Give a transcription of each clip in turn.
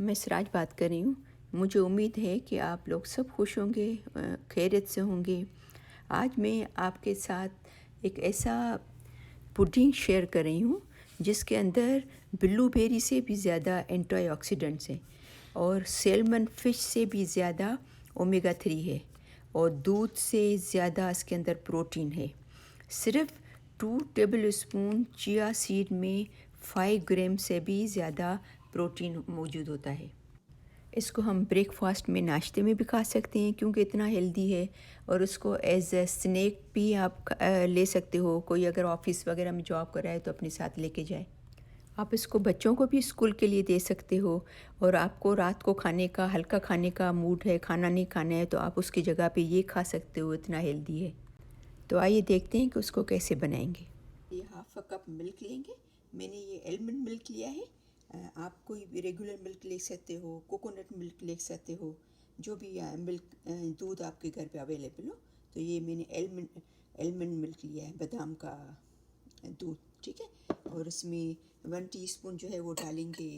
मैं सिराज बात कर रही हूँ। मुझे उम्मीद है कि आप लोग सब खुश होंगे, खैरियत से होंगे। आज मैं आपके साथ एक ऐसा पुडिंग शेयर कर रही हूँ जिसके अंदर ब्लूबेरी से भी ज़्यादा एंटीऑक्सीडेंट्स हैं और सैल्मन फ़िश से भी ज़्यादा ओमेगा 3 है और दूध से ज़्यादा इसके अंदर प्रोटीन है। सिर्फ 2 टेबल स्पून चिया सीड में 5 ग्राम से भी ज़्यादा प्रोटीन मौजूद होता है। इसको हम ब्रेकफास्ट में, नाश्ते में भी खा सकते हैं क्योंकि इतना हेल्दी है, और उसको एज ए स्नैक भी आप ले सकते हो। कोई अगर ऑफिस वगैरह में जॉब कर रहा है तो अपने साथ लेके जाए। आप इसको बच्चों को भी स्कूल के लिए दे सकते हो, और आपको रात को खाने का, हल्का खाने का मूड है, खाना नहीं खाना है, तो आप उसकी जगह पे ये खा सकते हो, इतना हेल्दी है। तो आइए देखते हैं कि उसको कैसे बनाएंगे। ये हाफ अ कप मिल्क लेंगे। मैंने ये एलमंड मिल्क लिया है। आप कोई भी रेगुलर मिल्क ले सकते हो, कोकोनट मिल्क ले सकते हो, जो भी मिल्क दूध आपके घर पे अवेलेबल हो। तो ये मैंने एलमंड मिल्क लिया है, बादाम का दूध, ठीक है। और इसमें 1 टीस्पून जो है वो डालेंगे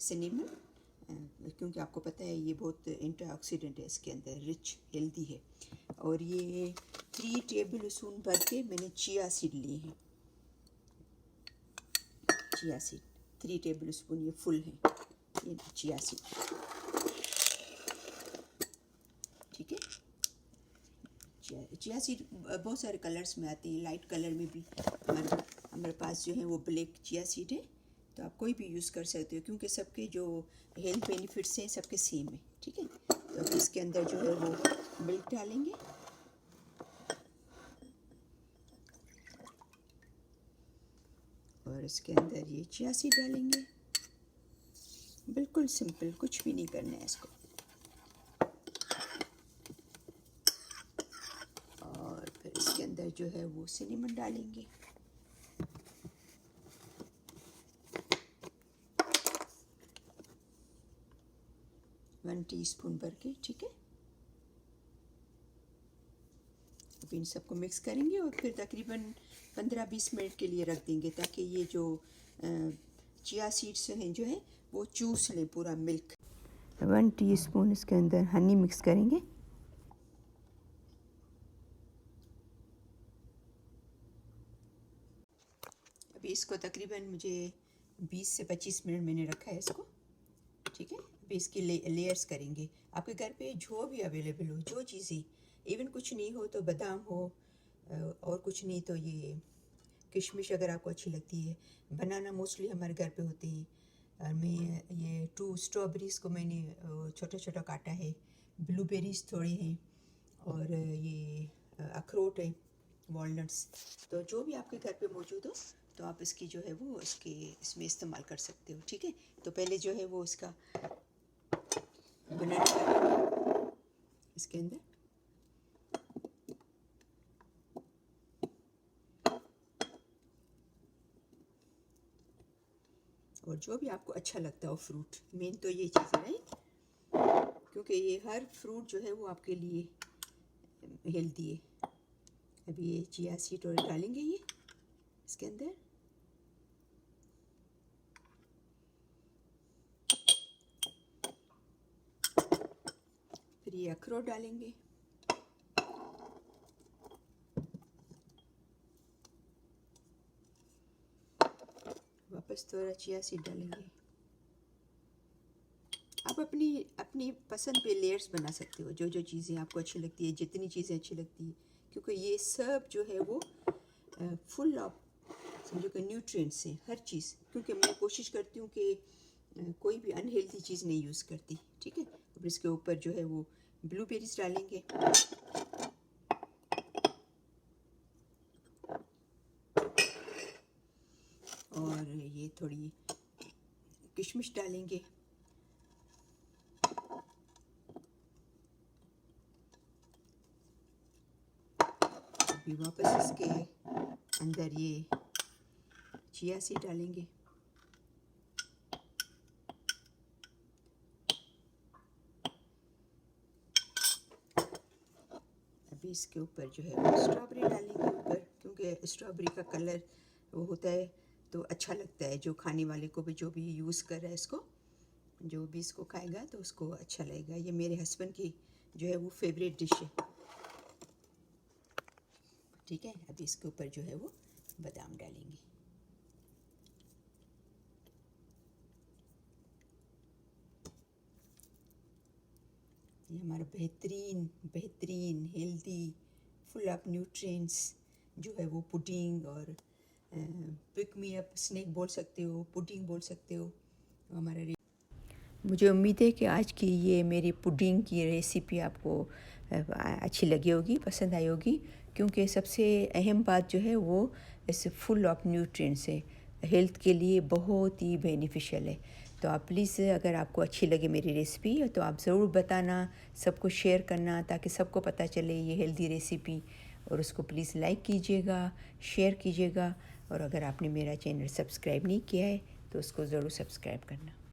सिनेमन, क्योंकि आपको पता है ये बहुत एंटीऑक्सीडेंट है, इसके अंदर रिच हेल्दी है। और ये 3 टेबल स्पून भर के मैंने चिया सीड लिए हैं। चिया सीड 3 टेबल स्पून, ये फुल है, ये चिया सीड, ठीक है। चिया सीड बहुत सारे कलर्स में आते हैं, लाइट कलर में भी। हमारे पास जो है वो ब्लैक चिया सीड है, तो आप कोई भी यूज़ कर सकते हो क्योंकि सबके जो हेल्थ बेनिफिट्स हैं सबके सेम है, ठीक है। तो इसके अंदर जो है वो मिल्क डालेंगे, और इसके अंदर ये चिया सीड डालेंगे। बिल्कुल सिंपल, कुछ भी नहीं करना है इसको। और फिर इसके अंदर जो है वो सिनेमन डालेंगे। वन टीस्पून भर के, ठीक है। अब इन सबको मिक्स करेंगे और फिर तकरीबन 15-20 मिनट के लिए रख देंगे, ताकि ये जो चिया सीड्स हैं जो है वो चूस लें पूरा मिल्क। 1 टीस्पून इसके अंदर हनी मिक्स करेंगे। अभी इसको तकरीबन मुझे 20 से 25 मिनट मैंने रखा है इसको, ठीक है। अभी इसकी लेयर्स करेंगे। आपके घर पे जो भी अवेलेबल हो, जो चीज़ें, इवन कुछ नहीं हो तो बादाम हो, और कुछ नहीं तो ये किशमिश अगर आपको अच्छी लगती है। बनाना मोस्टली हमारे घर पे होते हैं। मैं ये 2 स्ट्रॉबेरीज़ को मैंने छोटा छोटा काटा है। ब्लूबेरीज थोड़े हैं, और ये अखरोट है, वॉलनट्स। तो जो भी आपके घर पे मौजूद हो तो आप इसकी जो है वो इसमें इस्तेमाल कर सकते हो, ठीक है। तो पहले जो है वो इसका बनाना डालेंगे इसके अंदर, और जो भी आपको अच्छा लगता हो फ्रूट, मेन तो ये चीज़ है, राइट, क्योंकि ये हर फ्रूट जो है वो आपके लिए हेल्दी है। अभी ये चिया सीड और डालेंगे ये इसके अंदर, फिर ये अखरोट डालेंगे, वापस थोड़ा चिया सीड डालेंगे। आप अपनी अपनी पसंद पे लेयर्स बना सकते हो, जो जो चीज़ें आपको अच्छी लगती है, जितनी चीज़ें अच्छी लगती है, क्योंकि ये सब जो है वो फुल ऑफ, समझो कि न्यूट्रिएंट्स हैं हर चीज़। क्योंकि मैं कोशिश करती हूँ कि कोई भी अनहेल्दी चीज़ नहीं यूज़ करती, ठीक है। अब इसके ऊपर जो है वो ब्लूबेरीज डालेंगे, और ये थोड़ी किशमिश डालेंगे, अभी वापस इसके अंदर ये चिया सीड डालेंगे, अभी इसके ऊपर जो है वो स्ट्रॉबेरी डालेंगे ऊपर, क्योंकि स्ट्रॉबेरी का कलर वो होता है तो अच्छा लगता है, जो खाने वाले को भी, जो भी यूज़ कर रहा है इसको जो भी इसको खाएगा तो उसको अच्छा लगेगा। ये मेरे हस्बैंड की जो है वो फेवरेट डिश है। ठीक है, अभी इसके ऊपर जो है वो बादाम डालेंगे। ये हमारा बेहतरीन बेहतरीन हेल्दी फुल ऑफ न्यूट्रिएंट्स जो है वो पुडिंग, और पिक मी अप स्नैक बोल सकते हो, पुडिंग बोल सकते हो, हमारा। मुझे उम्मीद है कि आज की ये मेरी पुडिंग की रेसिपी आपको अच्छी लगी होगी, पसंद आई होगी, क्योंकि सबसे अहम बात जो है वो इस फुल ऑफ न्यूट्रिएंट्स है, हेल्थ के लिए बहुत ही बेनिफिशियल है। तो आप प्लीज़, अगर आपको अच्छी लगे मेरी रेसिपी तो आप ज़रूर बताना, सबको शेयर करना, ताकि सबको पता चले ये हेल्दी रेसिपी। और उसको प्लीज़ लाइक कीजिएगा, शेयर कीजिएगा, और अगर आपने मेरा चैनल सब्सक्राइब नहीं किया है तो उसको ज़रूर सब्सक्राइब करना।